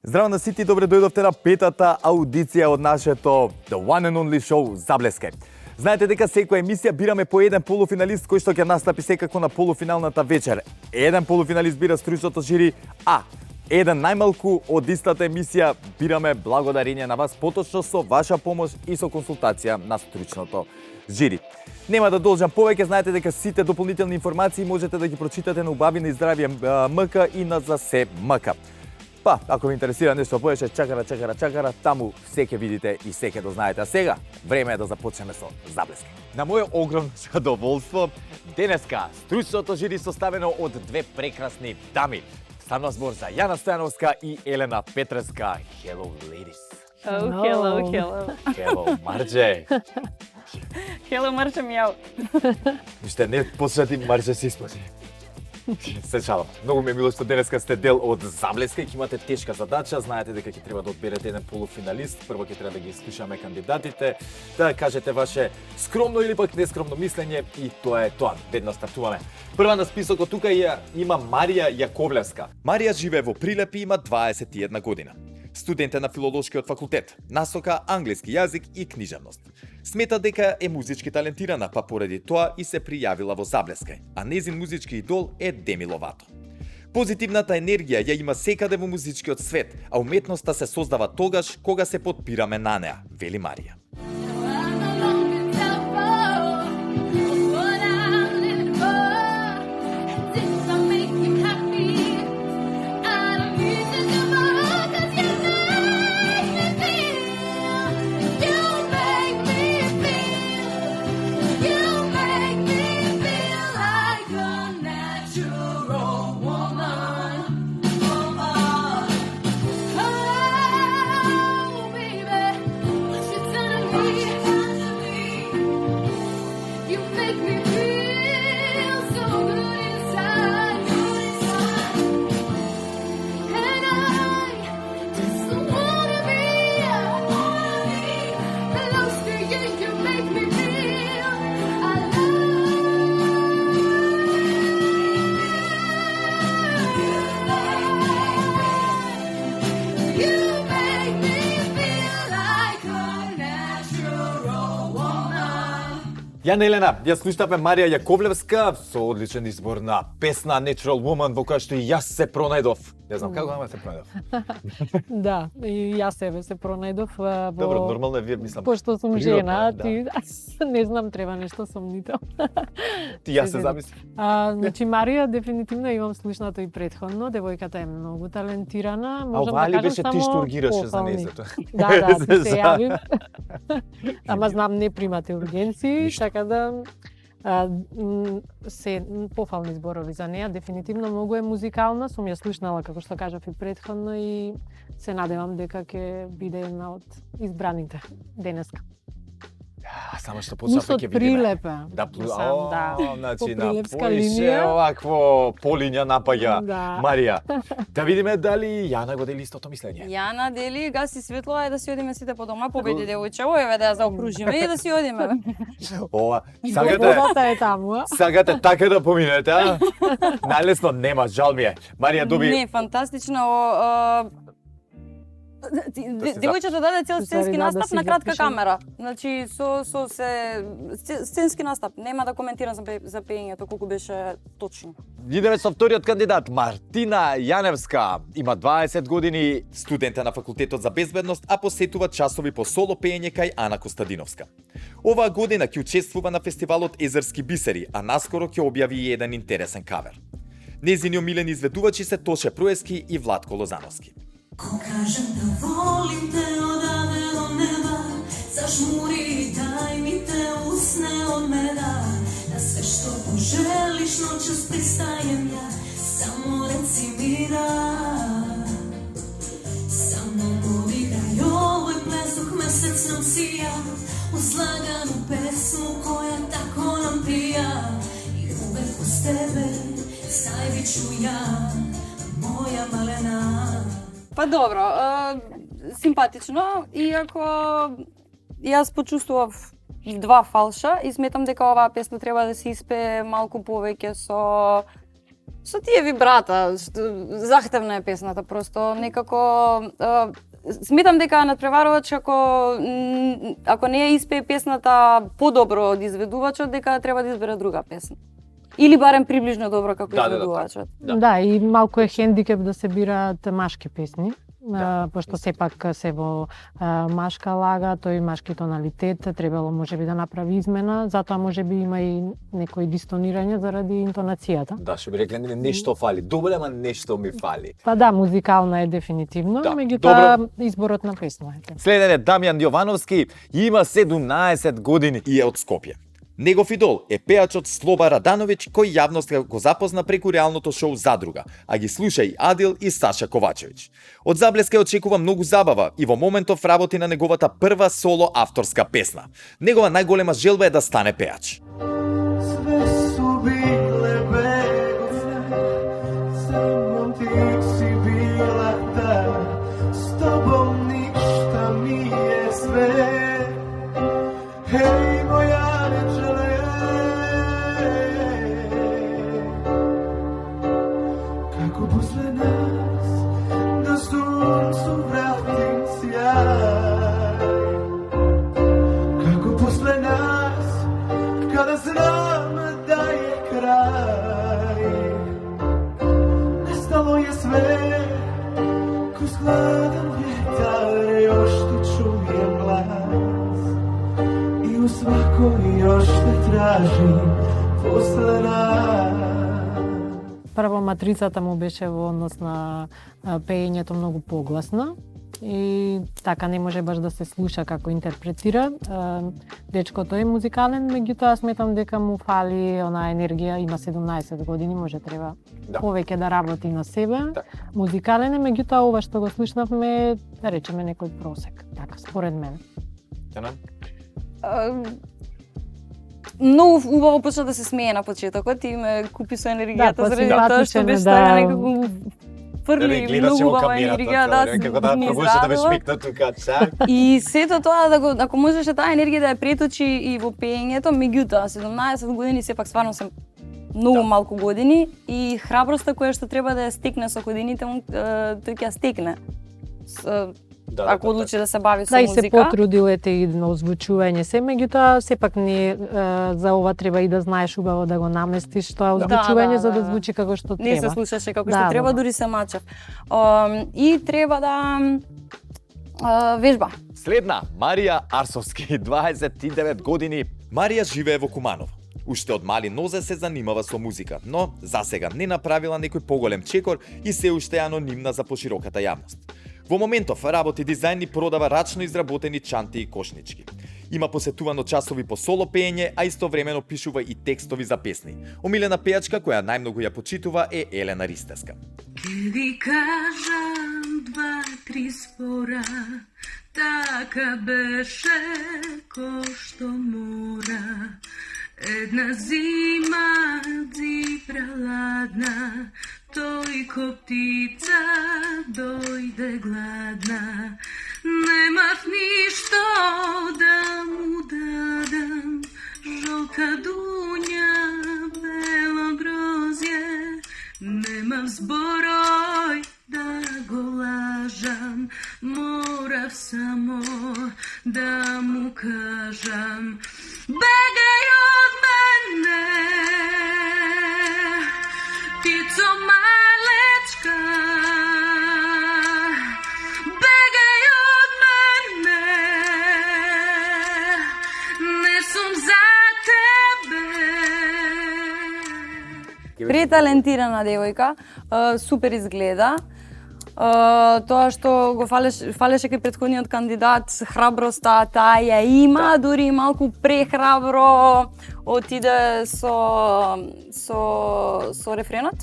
Здраво на сите и добре дојдовте на петата аудиција од нашето The One and Only Show Заблеска. Знаете дека секоја емисија бираме по еден полуфиналист кој што ќе настапи секако на полуфиналната вечер. Еден полуфиналист бира стручното жири, а еден најмалку од истата емисија бираме благодарение на вас, поточно со ваша помош и со консултација на стручното жири. Нема да должам повеќе, знаете дека сите дополнителни информации можете да ги прочитате на Убавина и здравје МК и на За се МК. Па, ако ви интересира нешто повеќе, чакара, таму се ќе видите и се ќе дознаете. А сега, време е да започнеме со Заблеска. На моје огромно задоволство, денеска стручното жири составено од две прекрасни дами. Станува збор за Јана Стојановска и Елена Петреска. Hello, ladies. Oh, hello. Hello, Марџе. Hello, Марче мјау. Ниште, не посвети, Марџе се испаси. Се шалам. Многу ми е мило што денеска сте дел од Заблеска и ќе имате тешка задача. Знаете дека ќе треба да одберете еден полуфиналист. Прво ќе треба да ги слушаме кандидатите, да кажете ваше скромно или пак нескромно мислење и тоа е тоа. Веднаш стартуваме. Прва на списокот тука има Марија Јаковлевска. Марија живее во Прилеп и има 21 година. Студент е на филолошкиот факултет, насока англиски јазик и книжевност. Смета дека е музички талентирана, па поради тоа и се пријавила во Заблеска, а незин музички идол е Деми Ловато. Позитивната енергија ја има секаде во музичкиот свет, а уметноста се создава тогаш кога се потпираме на неа, вели Марија. Јана Елена, ја слушнавме Марија Јаковлевска со одличен избор на песна Natural Woman во која што и јас се пронајдов. Не знам како ама се пронајдов. Да, и јас себе се пронајдов во... Добро, нормално е, вие мислам. Пошто сум природно, жена, да. ти не знам, треба нешто сомнител. Ти јас се замислив. Значи Марија дефинитивно имам слушнато и претходно, девојката е многу талентирана, А можам ова да ли кажам беше само ти што ургираше за похвални. незето? Да, ти се За- јавив. Ама знам не примате ургенции, Ништо. така да се пофални зборови за неа. Дефинитивно многу е музикална, сум ја слушнала како што кажав и претходно и се надевам дека ќе биде една од избраните денеска. Само што почнав Плюс од ќе видиме. Прилепе. Да, Мислам, да. значи По на прилепска поише линија. овакво полиња напаѓа Да. Марија. Да видиме дали Јана го дели истото мислење. Јана, дели, гаси светло, ајде да си одиме сите по дома, победи девојче, еве да ја заокружиме и да си одиме. Ова, сакате, Водата е таму, а? сакате така да поминете, а? Најлесно нема, жал ми е. Марија доби... Не, фантастично. Девојчето даде цел сценски да настап си на кратка запишам. камера. Значи, сценски настап. Нема да коментирам за пеењето, колку беше точно. Идеме со вториот кандидат, Мартина Јаневска. Има 20 години, студент е на факултетот за безбедност, а посетува часови по соло пеење кај Ана Костадиновска. Оваа година ќе учествува на фестивалот Езерски бисери, а наскоро ќе објави и еден интересен кавер. Незини омилени изведувачи се Тоше Проески и Владко Лозановски. Ko kažem da volim te odavde do neba, zažmuri i daj mi te usne od meda. Na sve što poželiš noćas pristajem ja, samo reci mi da. Sa mnom odigraj ovoj ples dok mesec nam sija, uz laganu pesmu koja tako nam prija. I uvek uz tebe stajbit ću ja, moja malena. Па добро, симпатично, иако јас почувствував два фалша и сметам дека оваа песна треба да се испее малку повеќе со Со тие вибрата, захтевна е песната, просто некако сметам дека натпреварувач ако не ја испее песната подобро од изведувачот, дека треба да избере друга песна. Или барем приближно добро како изведувачот. Да, и малку е хендикеп да се бираат машки песни. Пошто сепак се во машка лага, тој машки тоналитет, требало можеби да направи измена, затоа можеби има и некои дистонирање заради интонацијата. Да, што би рекле, нешто фали. Добре, ама нешто ми фали. Па да, музикална е дефинитивно, Да, меѓутоа изборот на песна е. Следен е Дамјан Јовановски, има 17 години и е од Скопје. Негов идол е пеачот Слоба Радановиќ, кој јавноста го запозна преку реалното шоу Задруга, а ги слуша и Адил и Саша Ковачевиќ. Од Заблеска очекува многу забава и во моментов работи на неговата прва соло авторска песна. Негова најголема желба е да стане пеач. Sve su bile begoce, samo ti si bila ta, s tobom ništa nije sve. Hej, moja rečele, kako posle nas da suncu vratim sjaj, kako posle nas kada znam da je kraj, nestalo je sve, kroz hladan vjetar još ti čujem glas, i u svakoj još te tražim posle nas. Прво матрицата му беше во однос на пеењето многу погласна и така не може баш да се слуша како интерпретира. Дечкото е музикален, меѓутоа сметам дека му фали онаа енергија, има 17 години, може треба повеќе да работи на себе. Музикален е, меѓутоа ова што го слушнавме, да речеме некој просек, така според мене. Многу убаво почна да се смее на почетокот и ме купи со енергијата заради тоа што беше така некако фрли многу убава енергија, како да пробуше да ме шмикна тука, чак. И сето тоа ако можеше таа енергија да ја преточи и во пеењето, меѓутоа 17 години сепак стварно се многу малку години и храброста која што треба да ја стекне со годините, тој ќе ја стекне. Ако одлучи да се бави со музика. Да, и се потрудил ете и на озвучување се, меѓутоа сепак не за ова треба и да знаеш убаво да го наместиш тоа озвучување за да звучи како што треба. Не се слушаше како што треба, дури се мачав. И треба да вежба. Следна, Марија Арсовски, 29 години. Марија живее во Куманово. Уште од мали нозе се занимава со музика, но засега не направила некој поголем чекор и се уште е анонимна за пошироката јавност. Во моментов работи дизајн и продава рачно изработени чанти и кошнички. Има посетувано часови по соло пеење, а истовремено пишува и текстови за песни. Омилена пејачка која најмногу ја почитува е Елена Ристеска. Ке ви кажам 2-3 спора, така беше ко што мора. Една зима дзипра ладна, тој ко птица дојде гладна. Немав ништо да му дадам, жолта дуња, бело грозје. Немав зборој да го лажам, морав само да му кажам. Бегај од мене, птицо малечка, бегај од мене, не сум за тебе. Преталентирана девојка, супер изгледа. Тоа што го фалеше кај претходниот кандидат, храброста таа ја има, дури малку прехрабро отиде со рефренот.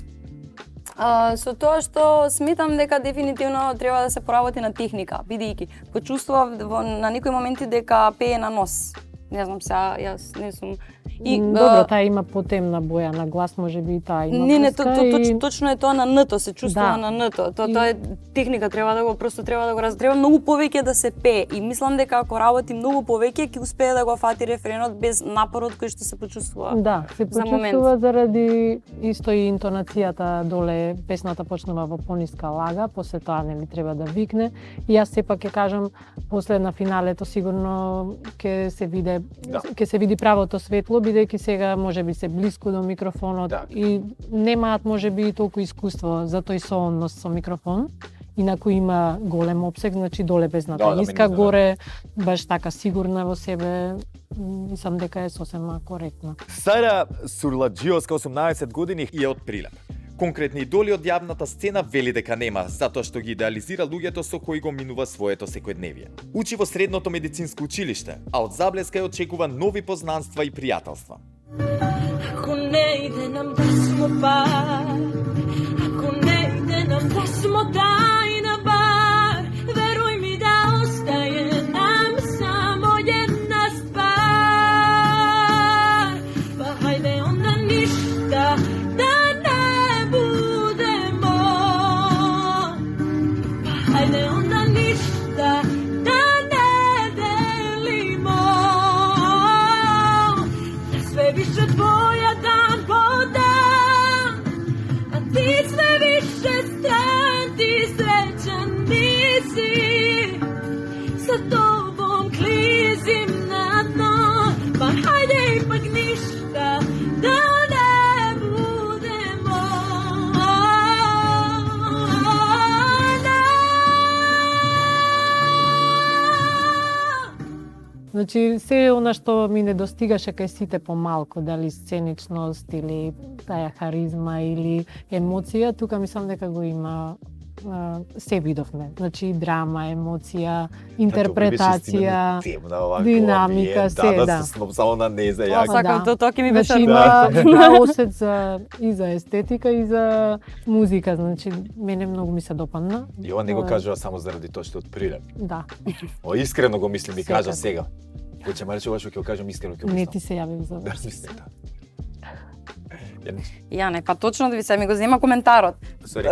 Со тоа што сметам дека дефинитивно треба да се поработи на техника, бидејќи почувствував на некои моменти дека пее на нос. Не знам, сега јас не сум Добро, таа има потемна боја на глас, можеби и таа има. Не, врска точно е тоа на н-то, се чувствува Да. на н-то. Тоа е техника, треба да го треба многу повеќе да се пее и мислам дека ако работи многу повеќе ќе успее да го фати рефренот без напорот кој што се почувствува. Да, се За момент. почувствува заради исто и интонацијата доле, песната почнува во пониска лага, после тоа нели треба да викне. И јас сепак ќе кажам, после на финалето сигурно ќе се види правото светло, бидејќи сега можеби се блиску до микрофонот и немаат можеби и толку искуство за тој сооднос со микрофон. Инаку има голем опсег, значи доле песната ниска, горе баш така сигурна во себе, мислам дека е сосема коректна. Сара Сурладжиоска, 18 години, и е од Прилеп. Конкретни идоли од јавната сцена вели дека нема, затоа што ги идеализира луѓето со кои го минува своето секојдневие. Учи во средното медицинско училиште, а од Заблеска ја очекува нови познанства и пријателства. Ако не иде нам да смо пар, ако не иде нам да смо тајна бар, веруј ми да остае нам само една ствар. Па хајде онда ништа да не будемо, па хајде онда ништа да не делимо. Све више твоја дан по дан, а ти све више стран, ти среќан ниси. Sa tobom klizim na dno, pa hajde ipak ništa da ne budemo. Значи, се она што ми недостигаше кај сите помалку, дали сценичност или таа харизма или емоција, тука мислам дека го има се видовме. Значи, драма, емоција, интерпретација, динамика, се, да. Само на неза, Тоа сакам, тоа ќе ми беше Значи, има осет и за естетика и за музика, значи, мене многу ми се допадна. И он не го кажува само заради тоа што од Прилеп. Да. О, искрено го мислим и кажа Секако. сега. Кој ма рече ова што ќе го кажам искрено ќе го Не мислам. ти се јавив за Да, вас. мислам. Ја не, па точно да ви се ми го зема коментарот. Сори.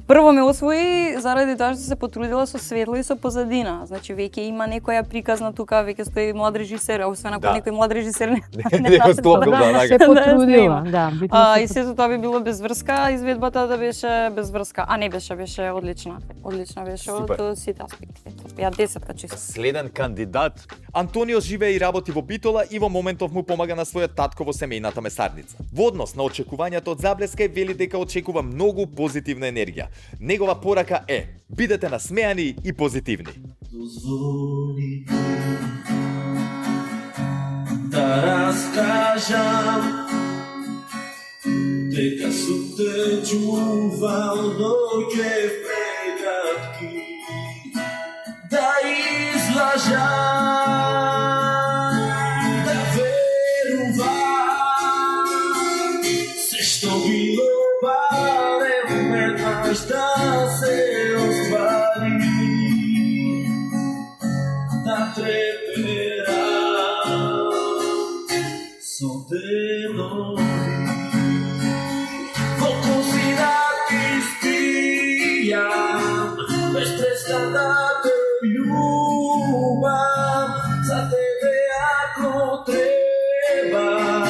Прво ме освои заради тоа што се потрудила со светло и со позадина. Значи веќе има некоја приказна тука, веќе стои млад режисер, а освен ако Да. некој млад режисер не Не го склопил, да, се така. потрудила, да. битно И се сето тоа би било без врска, изведбата да беше без врска. А не беше одлична. Одлична беше Супер. од сите аспекти. Ја 10 чисто. Следен кандидат. Антонио живее и работи во Битола и во моментов му помага на својот татко во семејната месарница. Во однос на очекувањата од Заблеска вели дека очекува многу позитивна енергија. Негова порака е: бидете насмеани и позитивни. Дозволи да раскажам дека сум те чувал ноќе прегратки, да излажам, да верувам, се што било барем веднаш да се оствари, да треперам со денови. Во коси да ти спијам, без престан да те љубам, за тебе ако треба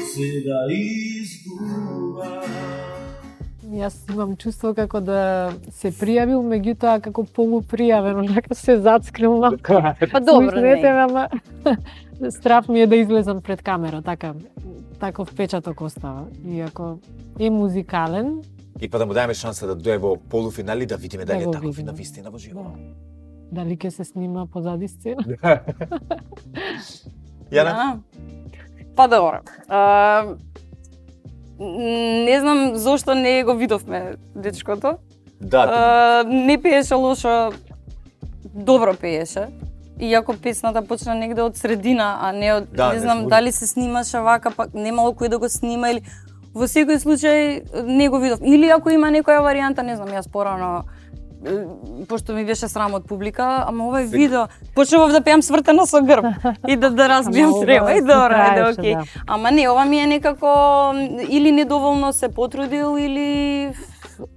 се да изгубам. Јас имам чувство како да се пријавил, меѓутоа како полупријавен, онака се зацкрил малку. Па добро, Слушнете не. ме, ама страв ми е да излезам пред камера, така, таков печаток остава. Иако е музикален, И па да му дајме шанса да дое во полуфинали да видиме Да дали е го таков и видиме. на вистина во живо. дали ќе се снима позади сцена. Јана? Да. Па добро. Не знам зошто не го видовме дечкото. Да, Не пееше лошо, добро пееше. Иако песната почна негде од средина, а не од, Да, не не знам збори. дали се снимаше вака, па немало кој да го снима или во секој случај не го видов. Или ако има некоја варијанта, не знам, јас порано пошто ми беше срам од публика, ама ова е видео, почнував да пеам свртена со грб и да разбијам треба и добро, ајде, окей. Ама не, ова ми е некако или недоволно се потрудил или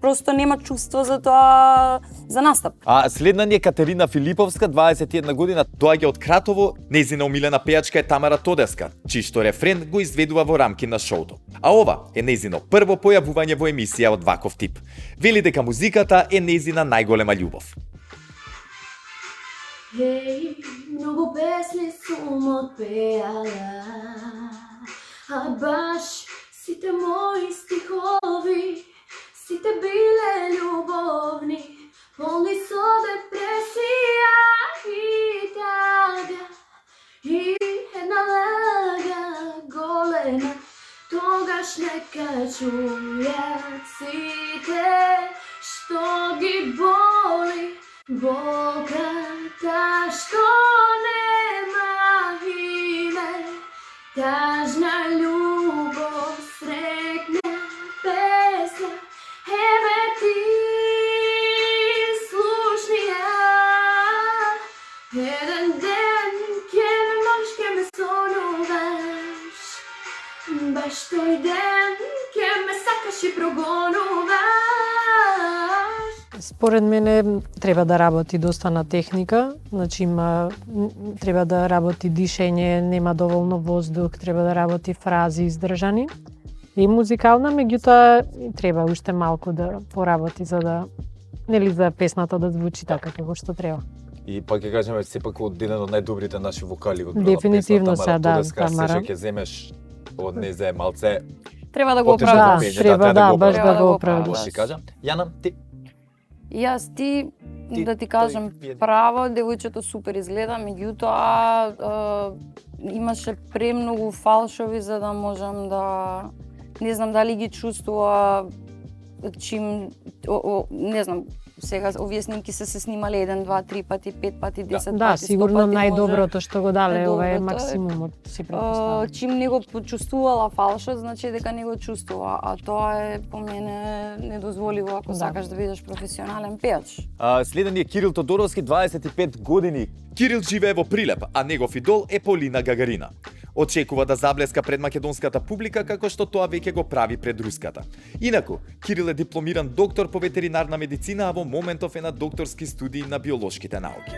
просто нема чувство за тоа, за настап. А следна ни е Катерина Филиповска, 21 година, доаѓа од Кратово. Нејзина омилена пејачка е Тамара Тодевска, чишто рефрен го изведува во рамки на шоуто. А ова е нејзино прво појавување во емисија од ваков тип. Вели дека музиката е нејзина најголема љубов. Ей, многу песни сум отпеала, а баш сите мои стихови, сите биле љубовни, полни со депресија и тага, и една лага голема, тогаш нека чујат сите што ги боли, болката што нема име, тажна љубов, срекна песна, еве ти слушни ја. Еден ден ке ме можеш, ке ме сонуваш, баш тој ден ке ме сакаш и прогонуваш. Според мене треба да работи доста на техника, значи треба да работи дишење, нема доволно воздух, треба да работи фрази издржани. И музикална, меѓутоа треба уште малку да поработи за да за песната да звучи така како што треба. И пак ќе кажеме сепак еден од најдобрите наши вокали од дефинитивно се, да, Тамара. Се ќе земеш од незе малце. Треба да го оправдаш. Треба баш да го оправдаш. Ще кажа. Јана, ти? Јас да ти кажам право, девојчето супер изгледа, меѓутоа имаше премногу фалшови за да можам да не знам дали ги чувствува чим не знам сега овие снимки се снимале 1, 2, 3 пати, 5 пати, 10 пати, 100 Да, сигурно пати, најдоброто што го дале, ова е максимумот, си претпоставам. Чим не го почувствувала фалшот, значи дека не го чувствува, а тоа е по мене недозволиво ако сакаш да бидеш професионален пејач. Следен е Кирил Тодоровски, 25 години. Кирил живее во Прилеп, а негов идол е Полина Гагарина. Очекува да заблеска пред македонската публика како што тоа веќе го прави пред руската. Инаку, Кирил е дипломиран доктор по ветеринарна медицина, а во моментов е на докторски студии на биолошките науки.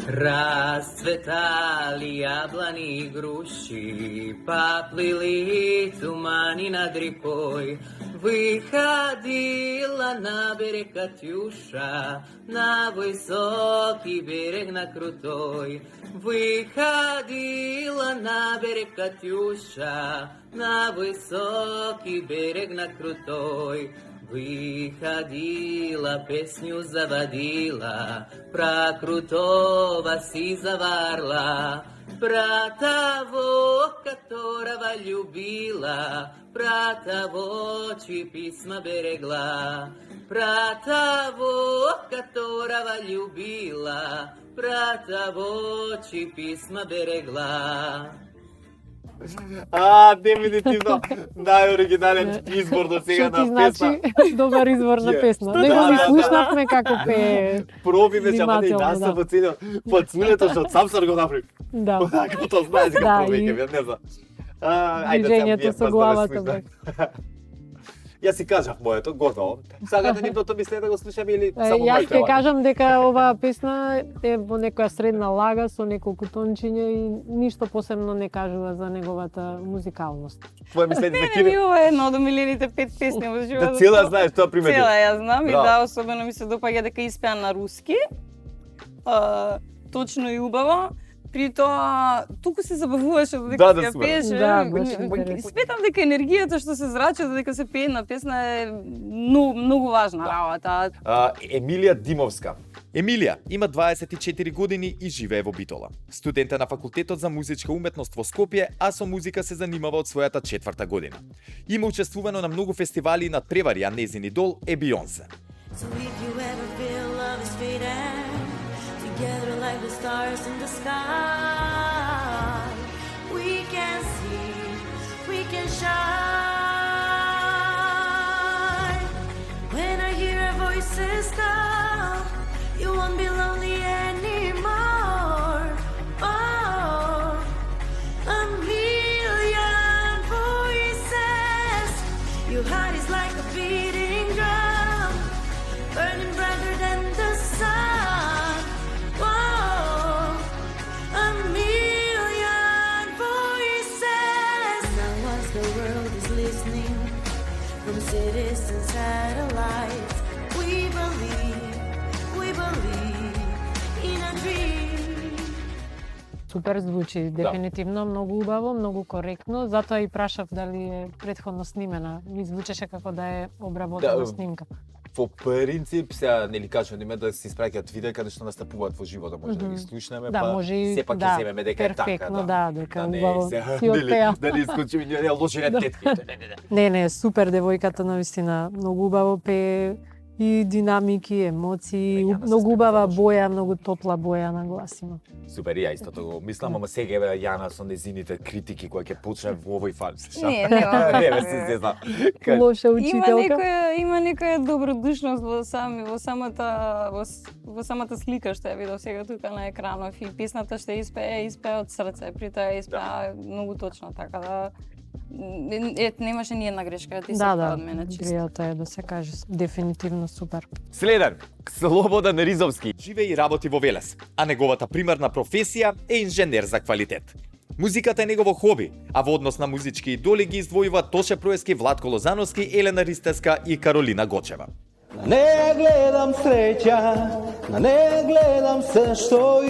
Расцветали яблани и груши, поплыли тумани над рекой. Выходила на берег Катюша, на высокий берег, на крутой. Выходила на берег Катюша, на высокий берег, на крутой. Выходила, песню заводила, про крутого си заварла, про того, которого любила, про того, чьи письма берегла, про того, которого любила, про того, чьи письма берегла. Деминитивно најоригинален избор до сега на песна. Значи, добар избор на песна. Него ги слушнавме како пее. Пробиме се, ама не настав по целиот пацулето што сам сар го направи. Да. Како тоа знаеш дека пробиме, не знам. Движењето со главата бе. Јас си кажав моето, готово. Сакате нивното мисле да го слушаме или само Јас моите? ќе кажам дека оваа песна е во некоја средна лага со неколку тончиња и ништо посебно не кажува за неговата музикалност. Твое мислење за Не, Кирил? ова е една од омилените 5 песни во животот. Да цела знаеш тоа примети. Цела ја знам и Браво. да, особено ми се допаѓа дека испеа на руски. Точно и убаво. При тоа, туку се забавуваше додека Да, ја супер. пееше. Да, беше интересно. Сметам дека енергијата што се зрача додека се пее на песна е многу важна работа. Емилија Димовска. Емилија има 24 години и живее во Битола. Студент е на факултетот за музичка уметност во Скопје, а со музика се занимава од својата 4-та година. Има учествувано на многу фестивали и надпревари, а нејзин идол е Бионсе. So if you ever feel love is fading, together like the stars in the sky, we can see, we can shine. When I hear our voices now, won't be lonely anymore. Oh, a million voices. Your heart is like a beating drum, burning brighter than the sun. Whoa, a million voices. Now once the world is listening, from cities and satellites, we believe in a dream. Супер звучи, дефинитивно многу убаво, многу коректно, затоа и прашав дали е претходно снимена. Ми звучеше како да е обработена снимка. Во принцип, сега нели кажуваме нема да се испраќаат видеа каде што настапуваат во живото, може да ги слушнеме, Да, па може и сепак ќе земеме дека е така, перфектно, да, дека не, убаво сега, си отпеа. Да не исклучиме ние лоши тетки. Не, супер девојката навистина, многу убаво пее и динамики, емоции, Јана се многу убава спремена, боја, многу топла боја на глас има. Супер, ја истото го мислам, ама сега еве Јана со незините критики кои ќе почне во овој фалм. Не, нема. Не, бе, се знам. Лоша учителка. Има некоја добродушност во самата слика што ја видов сега тука на екранов и песната што испее од срце, при тоа испее многу точно, така да немаше ни една грешка, ти се од мене чисто. Пријато е да се каже, дефинитивно супер. Следен, Слободан Ризовски живее и работи во Велес, а неговата примарна професија е инженер за квалитет. Музиката е негово хоби, а во однос на музички идоли ги издвојува Тоше Проески, Владко Лозановски, Елена Ристевска и Каролина Гочева. Na ne gledam sreća, na ne gledam sve što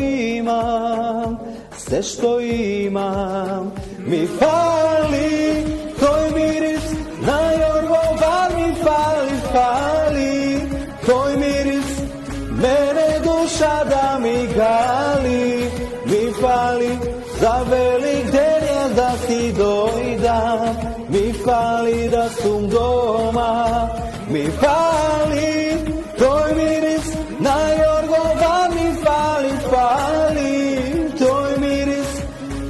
imam, mi fali tvoj miris, na jorgovan mi fali tvoj miris, mene duša da mi gali, mi fali za velik den da ti dojdam, mi fali da sum doma, mi fali tvoj miris, na jorgovan mi fali tvoj miris,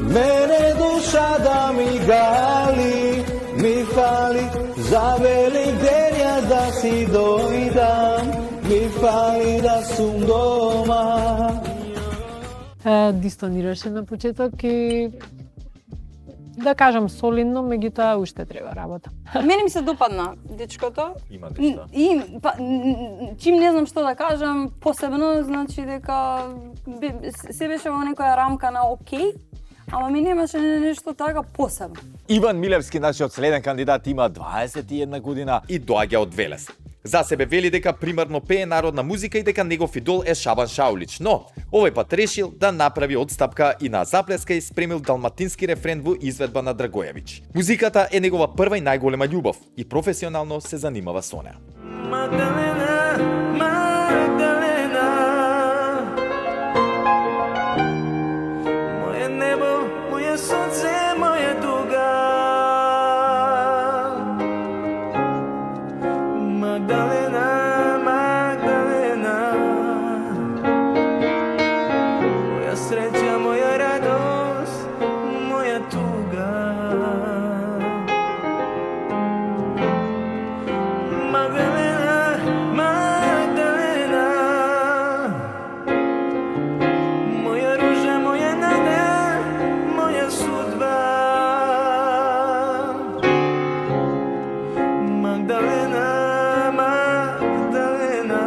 mene duša da mi gali, mi fali za velik den da si dojdam, mi fali da sum doma. Дистонираше на почеток и да кажам солидно, меѓутоа уште треба работа. Мене ми се допадна дечкото. Има нешто. Чим не знам што да кажам, посебно значи дека се беше во некоја рамка на окей, ама ми немаше нешто така посебно. Иван Милевски, нашиот следен кандидат, има 21 година и доаѓа од Велес. За себе вели дека примарно пее народна музика и дека негов идол е Шабан Шаулич, но овој пат решил да направи одстапка и на заплеска и спремил далматински рефрен во изведба на Драгојевич. Музиката е негова прва и најголема љубов и професионално се занимава со неа. Magdalena, Magdalena, moje nebo, moje sunce, moja tuga. Magdalena, Magdalena, moja sreća, moja radost, moja tuga. Magdalena, Magdalena, moja ruža, moja nada, moja sudba. Magdalena, Magdalena,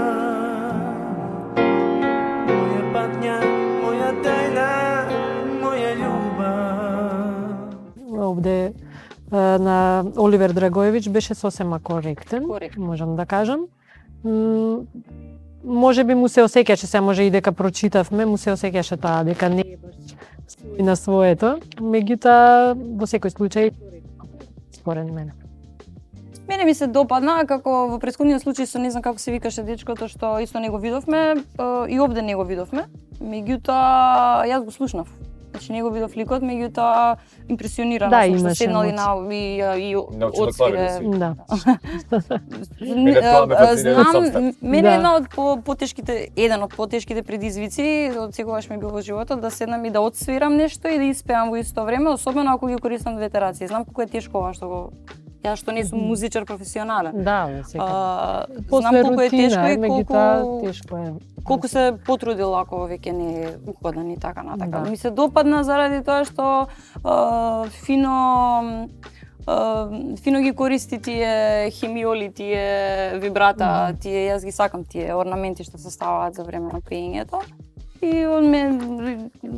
moja patnja, moja tajna, moja ljubav. Овде на Оливер Драгојевич беше сосема коректен, можам да кажам. Може би му се осеќаше, се може и дека прочитавме, му се осеќаше таа дека не е баш свој на своето, меѓутоа во секој случај според мене. Мене ми се допадна, како во претходниот случај со не знам како се викаше дечкото што исто не го видовме, и овде не го видовме. Меѓутоа јас го слушнав. Значи не го видов ликот, меѓутоа импресионирана Да, сум што имаше седнал и емоции. Научи да клавир си. Да. Евентуално ме фасцинира Знам, сопствен. мене Да. еден од потешките предизвици од секогаш ми бил во животот да седнам и да отсвирам нешто и да испеам во исто време, особено ако ги користам двете раци. Знам колку е тешко ова што го Ја што не сум музичар професионален. Да, секако. Знам После колку е тешко и меѓутоа тешко е. колку се потрудил ако веќе не е уходен и така натака. Да. Ми се допадна заради тоа што фино ги користи тие хемиоли, тие вибрата, тие јас ги сакам тие орнаменти што се ставаат за време на пеењето. И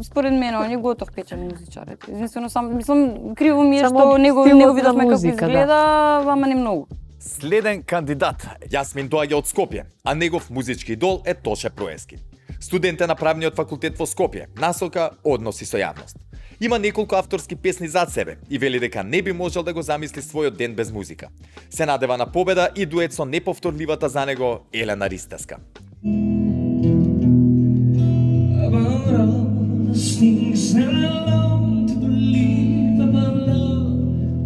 според мене он е готов печен музичар. Единствено мислам криво ми е што него видовме како изгледа, ама не многу. Следен кандидат, Јасмин доаѓа од Скопје, а негов музички идол е Тоше Проески. Студент е на правниот факултет во Скопје, насока односи со јавност. Има неколку авторски песни зад себе и вели дека не би можел да го замисли својот ден без музика. Се надева на победа и дует со неповторливата за него Елена Ристеска. About all the things that I long to believe about love,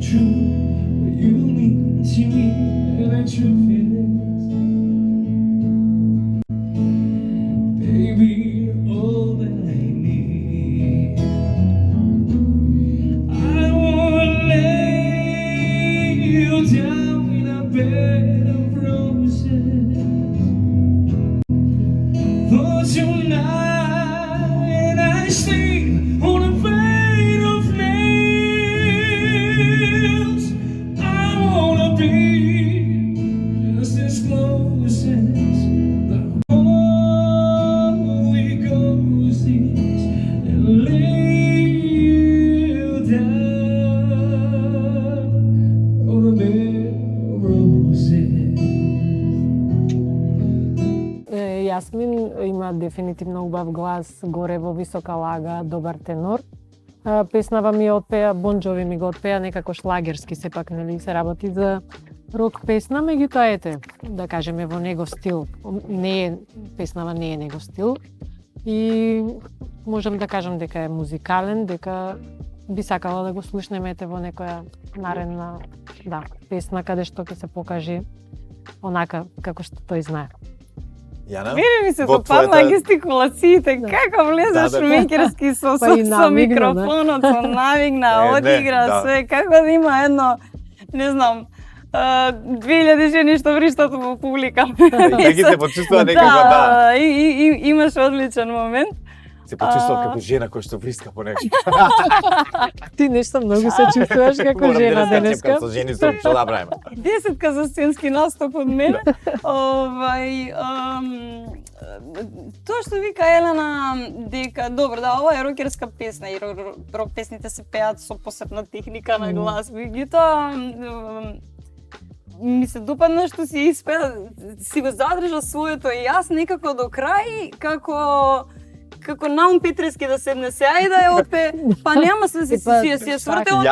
true, but you mean to me, and the truth is, baby, you're all that I need. I wanna lay you down in a bed of roses, for tonight. I sleep on a vein of nails. I wanna be just as close as the Holy Ghost is, and lay you down on a bed of roses. Јасмин има дефинитивно убав глас, горе во висока лага, добар тенор. Песнава ми отпеа, Бон Джови ми го отпеа, некако шлагерски сепак, нели, се работи за рок песна, меѓутоа ете, да кажеме во негов стил. Песнава не е негов стил. И можам да кажам дека е музикален, дека би сакала да го слушнеме ете во некоја наредна, песна каде што ќе се покаже онака како што тој знае. Јана? Мене ми се допадна гестикулациите, како влезаш мекерски со микрофонот, со навигна, одигра све, како да има едно, не знам, 2000 жени што вриштат во публика. Да ги се почувствува некако, да. Имаш одличен момент. Се почувствува како жена која што вриска по нешто. Ти нешто многу се чувствуваш како жена денеска. Со жени што да правиме. 10 за сценски настап од мене. Тоа што вика Елена дека добро, да, ова е рокерска песна и рок песните се пеат со посебна техника на глас. Меѓутоа ми се допадна што си испеа, си го задржа своето и јас некако до крај, како Наум Петрески да седне сега и да ја отпе, па нема се си ја свртела,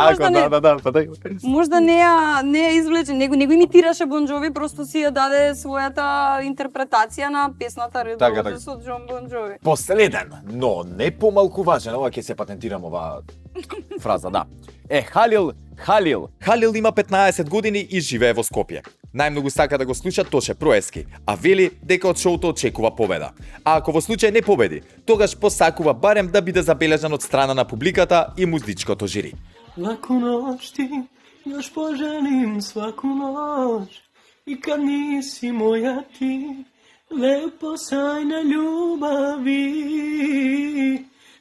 можда не ја извлече, него имитираше Бон Джови, просто си ја даде својата интерпретација на песната Редове со Џон Бон Джови. Последен, но не помалку важен, ова ќе се патентирам оваа фраза, да. Халил има 15 години и живее во Скопје. Најмногу сака да го слуша Тоше Проески, а вели дека од шоуто очекува победа. А ако во случај не победи, тогаш посакува барем да биде забележан од страна на публиката и музичкото жири. Лаку ноќ ти, још пожелим сваку ноќ, и кад ниси моја ти, лепо сајна љубави.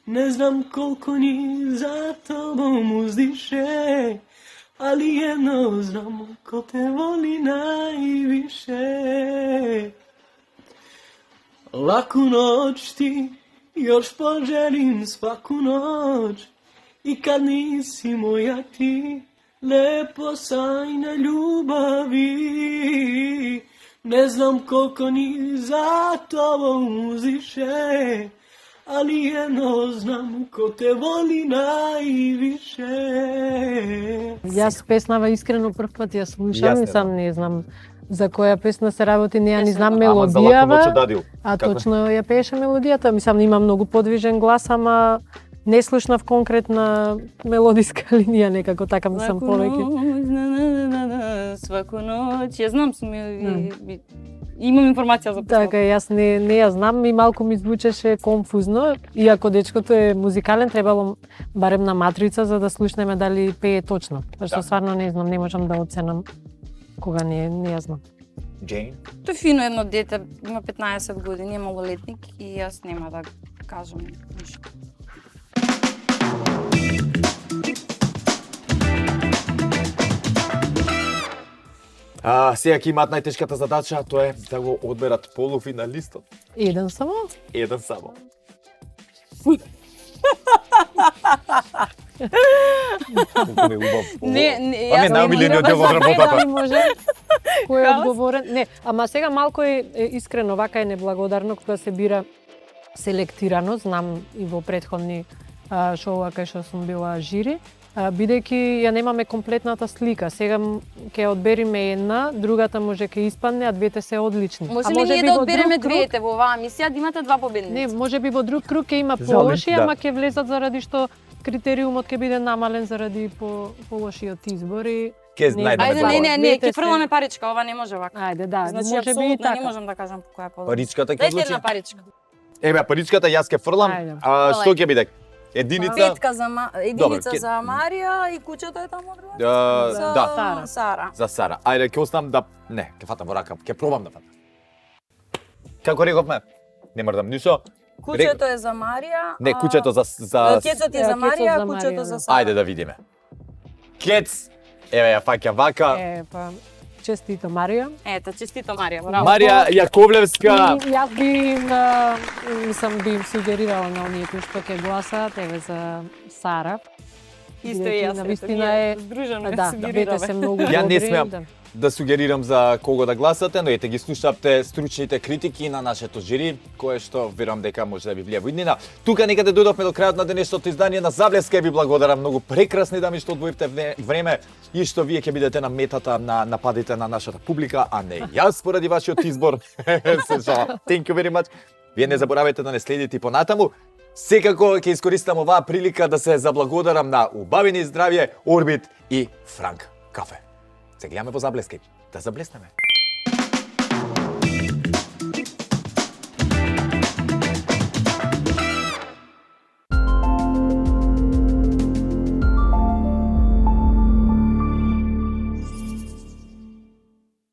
Не знам колку ни за тобом уздише, али едно знам, ко те воли највише. Лаку ноќ ти, још пожелим сваку ноќ, и кад ниси моја ти, лепо сајна љубави. Не знам колку ни за тобом уздише, али едно знам, ко те воли највише. Јас песнава искрено прв пат ја слушам, не знам за која песна се работи, не ја знам мелодијава, а точно ја пееше мелодијата. Мислам, има многу подвижен глас, ама не слушнав конкретна мелодиска линија, некако така мислам повеќе. Сваку ноќ, ја знам сум Имам информација за песната. Така, јас не ја знам и малку ми звучеше конфузно, иако дечкото е музикален, требало барем на матрица за да слушнеме дали пее точно. Зашто стварно не знам, не можам да оценам кога не ја знам. Джейн? Тоа е фино едно дете, има 15 години, е малолетник и јас нема да кажам ништо. Сега ќе имаат најтешката задача, тоа е да го одберат полуфиналистот. Еден само? Еден само. Колку не убав. Јас најомилениот дел од работата. Дали може? Кој е одговорен? Не, ама сега малку е искрено, вака е неблагодарно кога се бира селектирано, знам и во претходни шоуа кај што сум била жири, бидејќи ја немаме комплетната слика. Сега ќе одбериме една, другата може ќе испадне, а двете се одлични. Може А ли ние да во одбереме друг круг- двете во оваа емисија, да имате два победници? Не, може би во друг круг ќе има Залим, полоши, да. ама ќе влезат заради што критериумот ќе биде намален заради полошиот избор и Ке Не, најдеме Ајде, зборот. не, Двете ќе се- фрламе паричка, ова не може вака. Ајде, да, Значи, може би и апсолутно не така. можам да кажам која е по-добра. Паричката ќе Дайте одлучи. една паричка. Еве, паричката јас ќе фрлам. Ајде. Што ќе биде? Единица? Петка за единица Добро, за Марија и кучето е таму од Да. Сара. Сара. За Сара. Ајде, ќе оставам да... Не, ќе фатам во рака. Ќе пробам да фатам. Како рековме? Не мрдам ништо. Кучето е за Марија. Не, кучето за... Кецот е за Кецот Марија, за кучето Марија, за да. Сара. Ајде да видиме. Кец. Еве ја фаќа вака. Па, честито Марија. Ето, честито Марија, браво. Марија Јаковлевска. И јас би им сугерирала на оние кои што ќе гласаат, еве за Сара. Исто и јас. Навистина е Здружено да, двете се многу Ја не добри, смеам да. да сугерирам за кого да гласате, но ете ги слушавте стручните критики на нашето жири, кое што верувам дека може да ви влие во иднина. Тука некаде дојдовме до крајот на денешното издание на Заблеска и ви благодарам многу прекрасни дами што одвоивте време и што вие ќе бидете на метата на нападите на нашата публика, а не јас поради вашиот избор. Се жалам. Thank you very much. Вие не заборавајте да не следите и понатаму. Секако ќе искористам оваа прилика да се заблагодарам на Убавини здравје, Орбит и Франк Кафе. Се гледаме во Заблеска. Да заблеснеме.